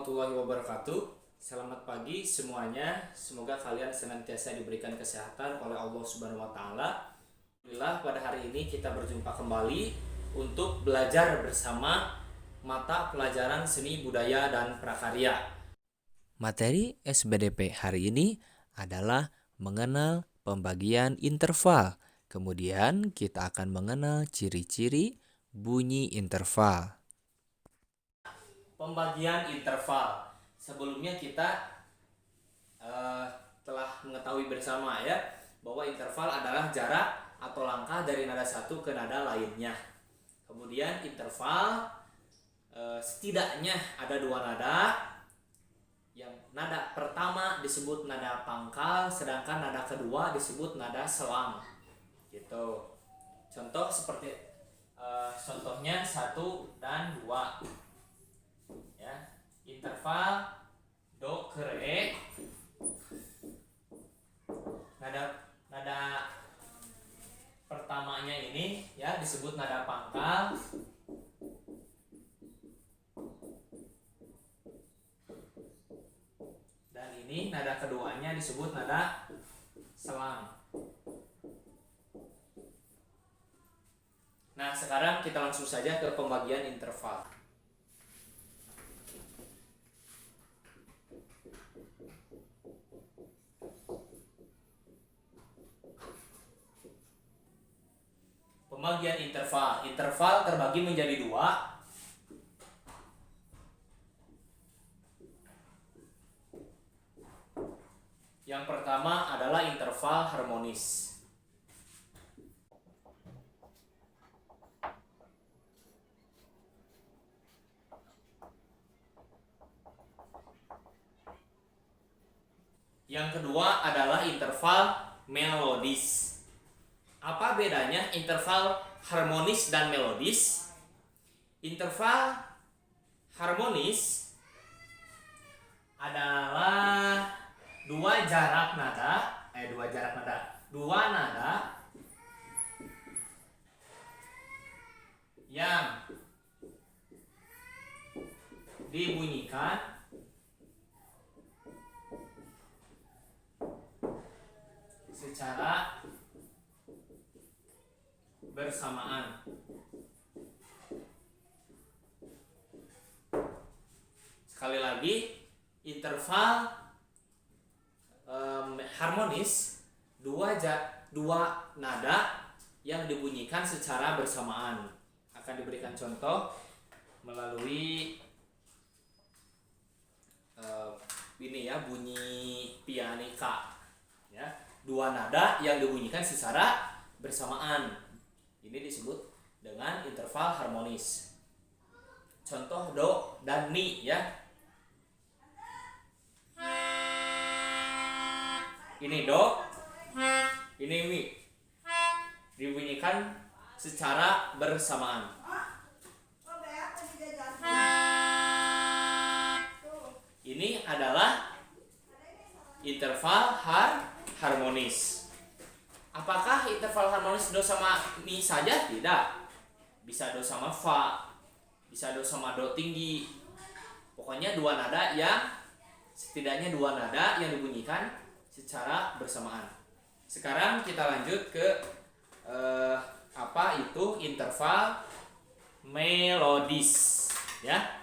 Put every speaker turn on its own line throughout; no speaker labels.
warahmatullahi wabarakatuh. Selamat pagi semuanya. Semoga kalian senantiasa diberikan kesehatan oleh Allah Subhanahu wa taala. Alhamdulillah pada hari ini kita berjumpa kembali untuk belajar bersama mata pelajaran seni budaya dan prakarya.
Materi SBDP hari ini adalah mengenal pembagian interval. Kemudian kita akan mengenal ciri-ciri bunyi interval.
Pembagian interval. Sebelumnya kita telah mengetahui bersama ya bahwa interval adalah jarak atau langkah dari nada satu ke nada lainnya. Kemudian interval setidaknya ada dua nada. Yang nada pertama disebut nada pangkal, sedangkan nada kedua disebut nada selang. Gitu. Contoh seperti contohnya 1 dan 2. Ya, interval do ke re. Nada pertamanya ini ya disebut nada pangkal. Dan ini nada keduanya disebut nada selang. Nah, sekarang kita langsung saja ke pembagian interval. Pembagian interval. Interval terbagi menjadi dua. Yang pertama adalah interval harmonis. Yang kedua adalah interval melodis. Apa bedanya interval harmonis dan melodis? Interval harmonis adalah dua nada yang dibunyikan secara bersamaan. Sekali lagi, interval harmonis dua nada yang dibunyikan secara bersamaan. Akan diberikan contoh melalui ini ya, bunyi pianika ya, dua nada yang dibunyikan secara bersamaan. Ini disebut dengan interval harmonis. Contoh do dan mi ya. Ini do, ini mi. Dibunyikan secara bersamaan. Ini adalah interval harmonis. Apakah interval harmonis do sama mi saja? Tidak. Bisa do sama fa, bisa do sama do tinggi. Pokoknya setidaknya dua nada yang dibunyikan secara bersamaan. Sekarang kita lanjut ke apa itu interval melodis ya.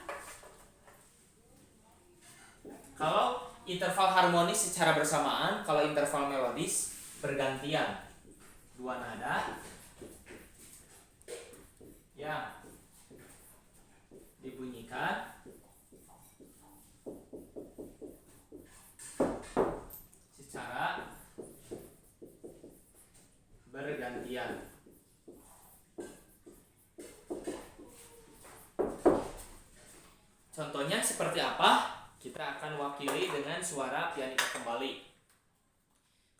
Kalau interval harmonis secara bersamaan, kalau interval melodis bergantian. Dua nada yang dibunyikan secara bergantian. Contohnya seperti apa? Kita akan wakili dengan suara pianika kembali.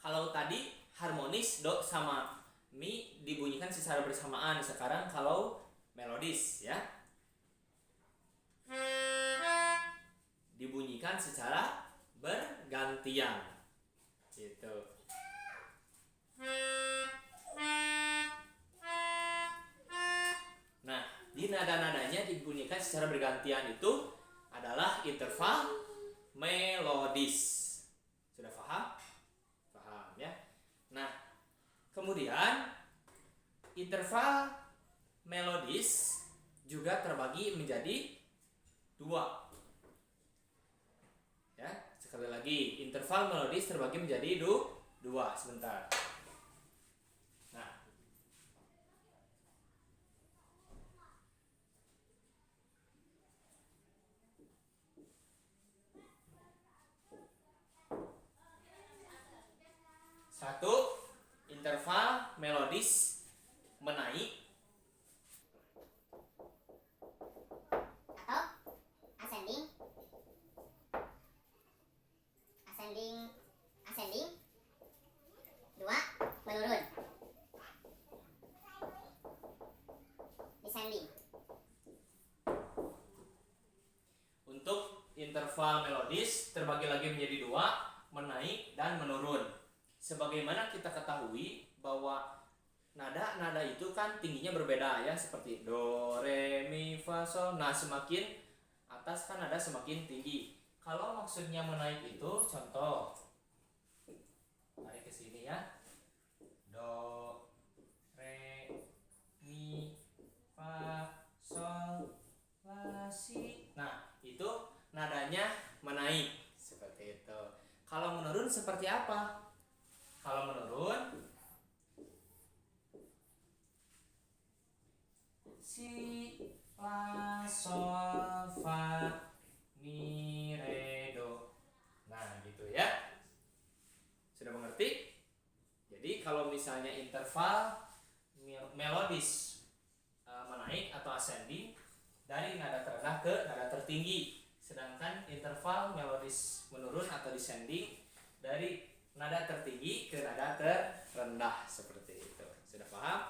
Kalau tadi harmonis do sama mi dibunyikan secara bersamaan. Sekarang kalau melodis ya, dibunyikan secara bergantian. Gitu. Nah, di nada-nadanya dibunyikan secara bergantian itu adalah interval melodis. Sudah paham? Paham ya. Nah, kemudian interval melodis juga terbagi menjadi dua. Ya, sekali lagi, interval melodis terbagi menjadi dua. Sebentar. Nah, satu, interval melodis menaik
atau ascending ascending. Dua, menurun, descending.
Untuk interval melodis terbagi lagi menjadi dua, menaik dan menurun. Sebagaimana kita ketahui bahwa nada-nada itu kan tingginya berbeda ya, seperti do, re, mi, fa, sol. Nah, semakin atas kan nada semakin tinggi. Kalau maksudnya menaik itu, contoh naik ke sini ya. Do, re, mi, fa, sol, la, si. Nah, itu nadanya menaik seperti itu. Kalau menurun seperti apa? Kalau menurun, si, la, sol, fa, mi, re, do. Nah, gitu ya. Sudah mengerti? Jadi kalau misalnya interval melodis menaik atau ascending dari nada terendah ke nada tertinggi, sedangkan interval melodis menurun atau descending dari nada tertinggi ke nada terendah, seperti itu. Sudah paham?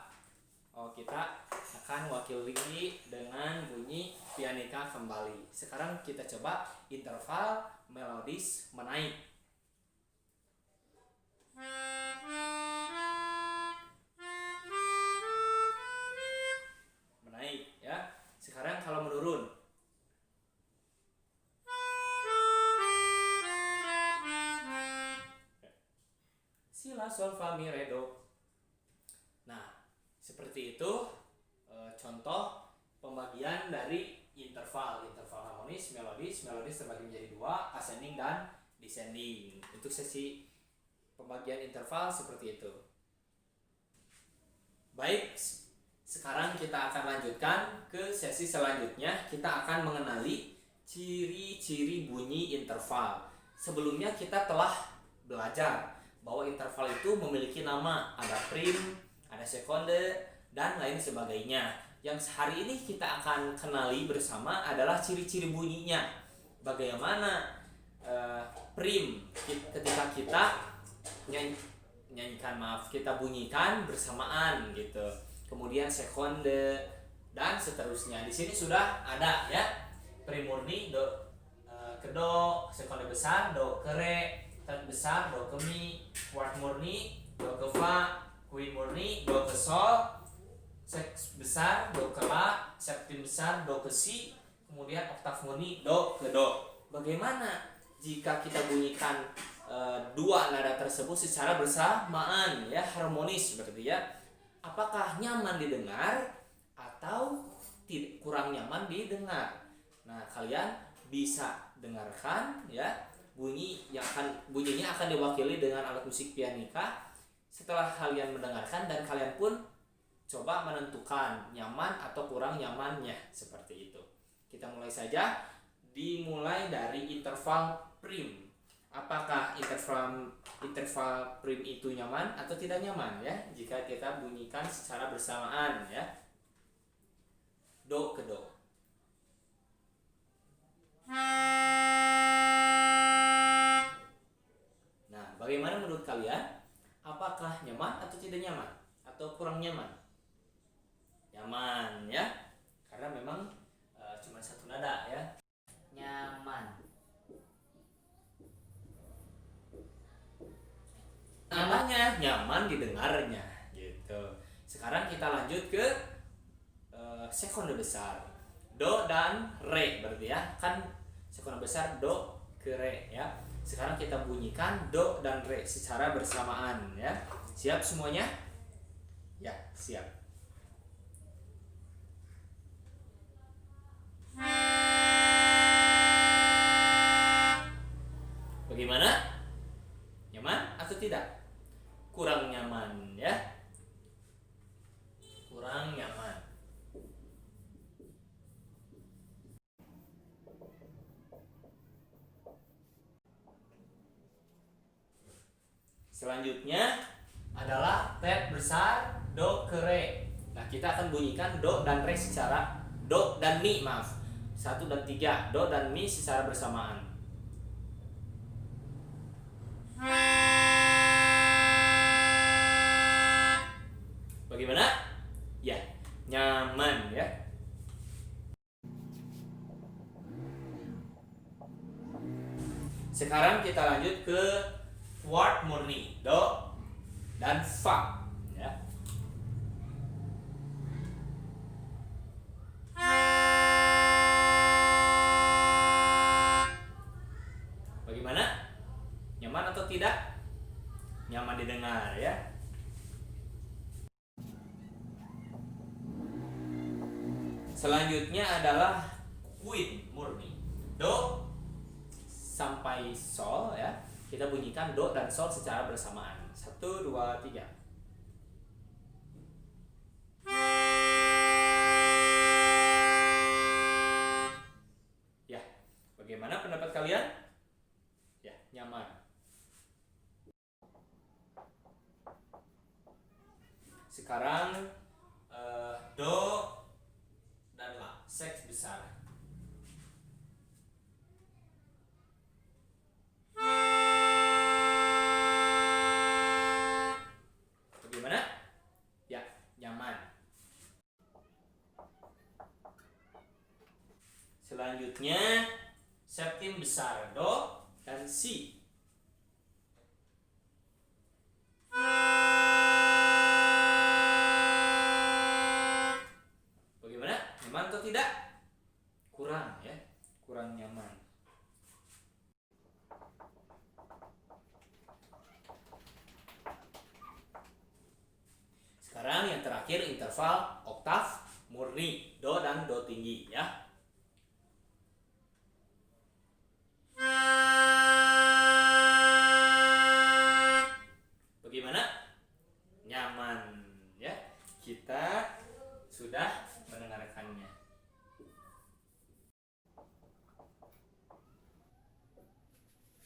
Oh, kita akan wakili dengan bunyi pianika kembali. Sekarang kita coba interval melodis menaik. Menaik ya. Sekarang kalau menurun, si, la, sol, fa, mi, re, do. Nah, seperti itu contoh pembagian dari interval harmonis, melodis terbagi menjadi dua, ascending dan descending. Untuk sesi pembagian interval seperti itu. Baik, sekarang kita akan lanjutkan ke sesi selanjutnya. Kita akan mengenali ciri-ciri bunyi interval. Sebelumnya kita telah belajar bahwa interval itu memiliki nama, ada prim, ada sekonde, dan lain sebagainya. Yang hari ini kita akan kenali bersama adalah ciri-ciri bunyinya. Bagaimana prim ketika kita kita bunyikan bersamaan gitu. Kemudian sekonde dan seterusnya. Di sini sudah ada ya. Prim murni do ke do, sekonde besar do ke re, third besar do ke mi, quart murni do ke fa, queen murni do ke sol, seks besar do ke la, septim besar do ke si, kemudian oktav murni do ke do. Bagaimana jika kita bunyikan dua nada tersebut secara bersamaan ya, harmonis berarti ya? Apakah nyaman didengar atau kurang nyaman didengar? Nah, kalian bisa dengarkan ya, bunyinya akan diwakili dengan alat musik pianika. Setelah kalian mendengarkan dan kalian pun coba menentukan nyaman atau kurang nyamannya, seperti itu. Kita mulai saja, dimulai dari interval prim. Apakah interval prim itu nyaman atau tidak nyaman ya jika kita bunyikan secara bersamaan ya. Do ke do. Nah, bagaimana menurut kalian? Apakah nyaman atau tidak nyaman? Atau kurang nyaman? Nyaman ya. Karena memang cuma satu nada ya. Nyaman. Namanya nyaman didengarnya gitu. Sekarang kita lanjut ke sekonde besar. Do dan re berarti ya. Kan sekunder besar do ke re ya. Sekarang kita bunyikan do dan re secara bersamaan ya. Siap semuanya? Ya, siap. Bagaimana? Nyaman atau tidak? Kurang nyaman ya. Kurang nyaman. Selanjutnya adalah tet besar do ke re. Nah, kita akan bunyikan do dan re secara do dan mi, maaf. 1 dan 3, do dan mi secara bersamaan. Bagaimana? Ya, nyaman ya. Sekarang kita lanjut ke kuart murni, do dan fa ya. Bagaimana? Nyaman atau tidak? Nyaman didengar ya. Selanjutnya adalah quint murni, do sampai sol ya. Kita bunyikan do dan sol secara bersamaan. 1, 2, 3. Ya, bagaimana pendapat kalian? Ya, nyaman. Sekarang do dan la, seks besar. Bagaimana? Ya, nyaman. Selanjutnya septim besar, do dan si. Bagaimana? Nyaman atau tidak? Kurang ya, kurang nyaman. Sekarang yang terakhir interval oktav murni, do dan do tinggi ya. Bagaimana? Nyaman ya. Kita sudah mendengarkannya.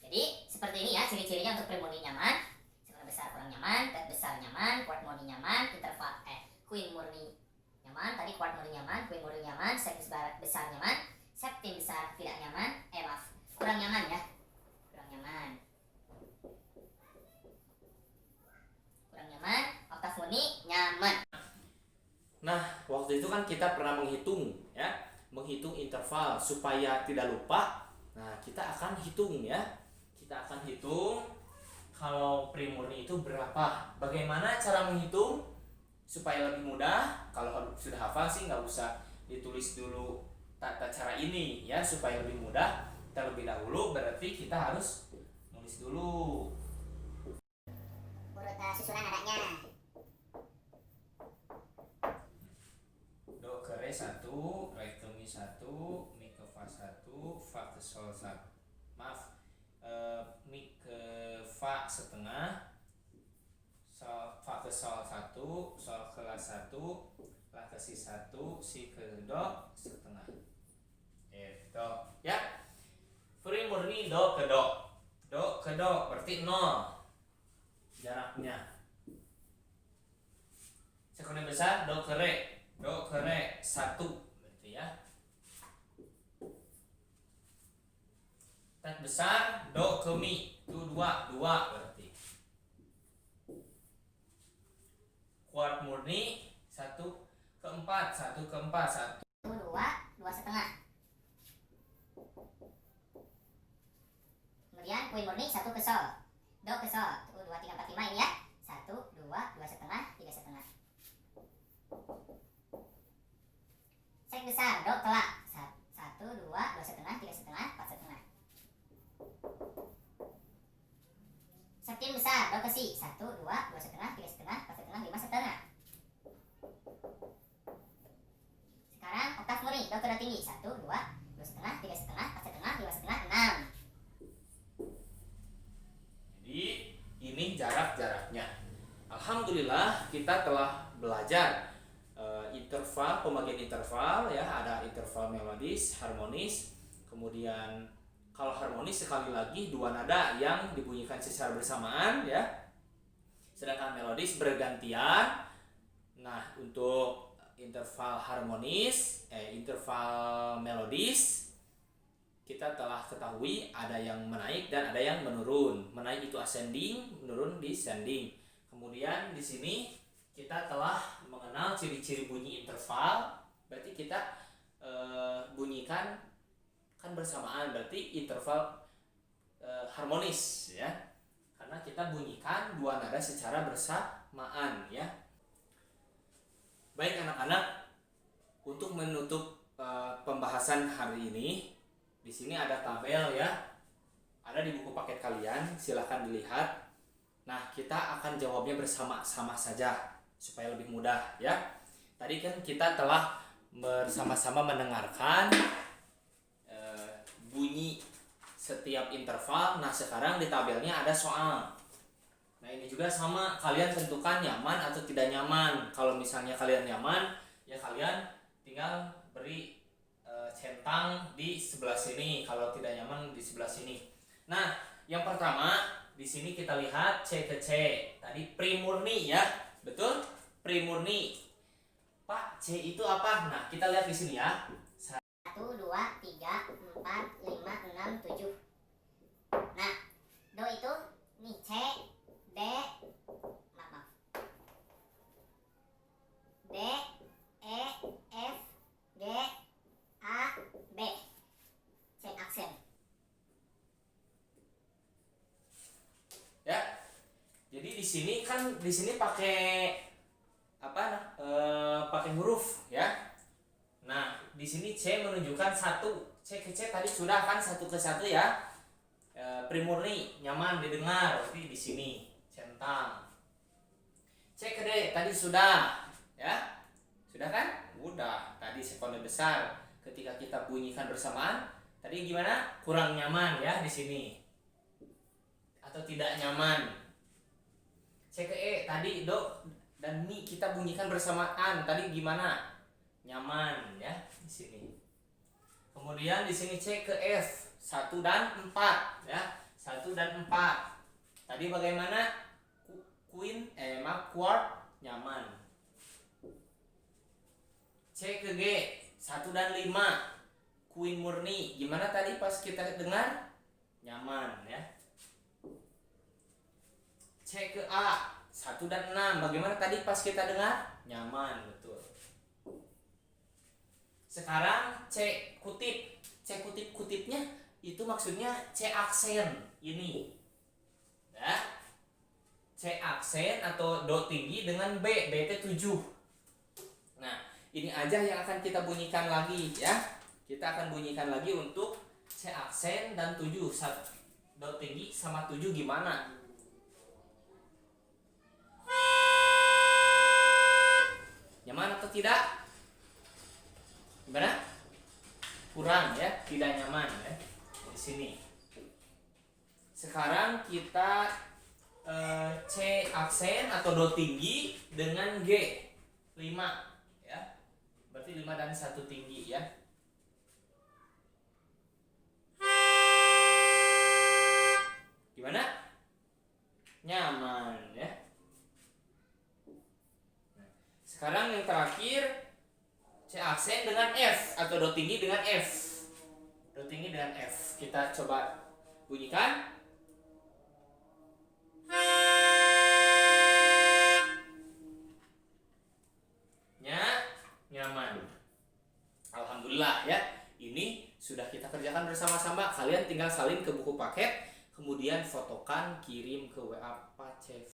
Jadi seperti ini ya ciri-cirinya untuk primurni nyaman, sekunder besar kurang nyaman, tet besar nyaman, kuart murni nyaman, interval quint murni nyaman, tadi kuart murni nyaman, quint murni nyaman, seks besar nyaman, septim besar tidak nyaman, maaf, kurang nyaman ya, kurang nyaman, oktav murni nyaman.
Nah, waktu itu kan kita pernah menghitung ya, menghitung interval supaya tidak lupa. Nah, kita akan hitung ya. Kita akan hitung kalau primurni itu berapa. Bagaimana cara menghitung supaya lebih mudah? Kalau sudah hafal sih nggak usah ditulis dulu tata cara ini ya, supaya lebih mudah. Terlebih dahulu berarti kita harus nulis dulu.
Urut susunan nadanya.
Do ke re 1, re ke mi 1, mi ke fa 1, fa ke sol 1. Maaf, mi ke fa setengah, fa ke sol 1, sol ke la 1, la ke si 1, si ke do setengah. Itu ya. Primurni do ke do. Do ke do berarti 0 jaraknya. Sekunder besar do ke re. Do ke re 1 berarti ya. Tet besar do ke mi itu 2 berarti. Kuart murni 1 ke 4, 1 ke 4, 1.
2, 2 setengah. Kemudian quint murni 1 ke sol. Do ke sol. 1, 2, 3, 4, 5 ini ya. 1, 2, 2 setengah, 3 setengah. Seks besar do ke la. 1, 2, 2 setengah, 3 setengah, 4 setengah. Septim besar, do ke si. 1, 2, 2,5, 3,5, 4,5, 5,5. Sekarang oktav murni, do ke do tinggi. 1, 2, 2,5, 3,5, 4,5, 5,5, 6.
Jadi ini jaraknya. Alhamdulillah kita telah belajar interval, pembagian interval ya, ada interval melodis, harmonis. Kemudian kalau harmonis sekali lagi dua nada yang dibunyikan secara bersamaan ya. Sedangkan melodis bergantian. Nah, untuk interval harmonis, interval melodis kita telah ketahui ada yang menaik dan ada yang menurun. Menaik itu ascending, menurun descending. Kemudian di sini kita telah mengenal ciri-ciri bunyi interval. Berarti kita bunyikan kan bersamaan, berarti interval harmonis ya. Karena kita bunyikan dua nada secara bersamaan ya. Baik anak-anak, untuk menutup pembahasan hari ini, di sini ada tabel ya. Ada di buku paket kalian, silahkan dilihat. Nah, kita akan jawabnya bersama-sama saja supaya lebih mudah ya. Tadi kan kita telah bersama-sama mendengarkan bunyi setiap interval. Nah, sekarang di tabelnya ada soal. Nah, ini juga sama, kalian tentukan nyaman atau tidak nyaman. Kalau misalnya kalian nyaman, ya kalian tinggal beri centang di sebelah sini. Kalau tidak nyaman di sebelah sini. Nah, yang pertama di sini kita lihat C ke C. Tadi primurni ya, betul? Primurni. Pak, C itu apa? Nah, kita lihat di sini ya.
1, 2, 3, 4, 5, 6, 7. Nah, do itu nih C, D, maaf. D, E, F, G, A, B. C aksen.
Ya. Jadi di sini pakai apa? Pakai huruf ya. Nah, di sini C menunjukkan 1. C ke C tadi sudah kan 1 ke 1 ya. Primurni, nyaman didengar, berarti di sini centang. C ke D tadi sudah ya. Sudah kan? Udah. Tadi sekonde besar. Ketika kita bunyikan bersamaan, tadi gimana? Kurang nyaman ya di sini. Atau tidak nyaman. C ke E tadi do dan mi kita bunyikan bersamaan. Tadi gimana? Nyaman ya di sini. Kemudian di sini C ke F 1 dan 4 ya. 1 dan 4. Tadi bagaimana? Chord nyaman. C ke G 1 dan 5. Queen murni. Gimana tadi pas kita dengar? Nyaman ya. C ke A 1 dan 6. Bagaimana tadi pas kita dengar? Nyaman, betul. Sekarang C kutip. C kutipnya itu maksudnya C aksen ini. Ya. C aksen atau do tinggi dengan B. B itu 7. Nah, ini aja yang akan kita bunyikan lagi ya. Kita akan bunyikan lagi untuk C aksen dan 7. Do tinggi sama 7 gimana? Nyaman atau tidak? Gimana? Kurang ya, tidak nyaman ya. Di sini. Sekarang kita C aksen atau do tinggi dengan G 5 ya. Berarti 5 dan 1 tinggi ya. Gimana? Nyaman ya. Sekarang yang terakhir C aksen dengan F atau do tinggi dengan F. Do tinggi dengan F. Kita coba bunyikan. Nyaman. Alhamdulillah ya. Ini sudah kita kerjakan bersama-sama. Kalian tinggal salin ke buku paket, kemudian fotokan, kirim ke WA Pak CV.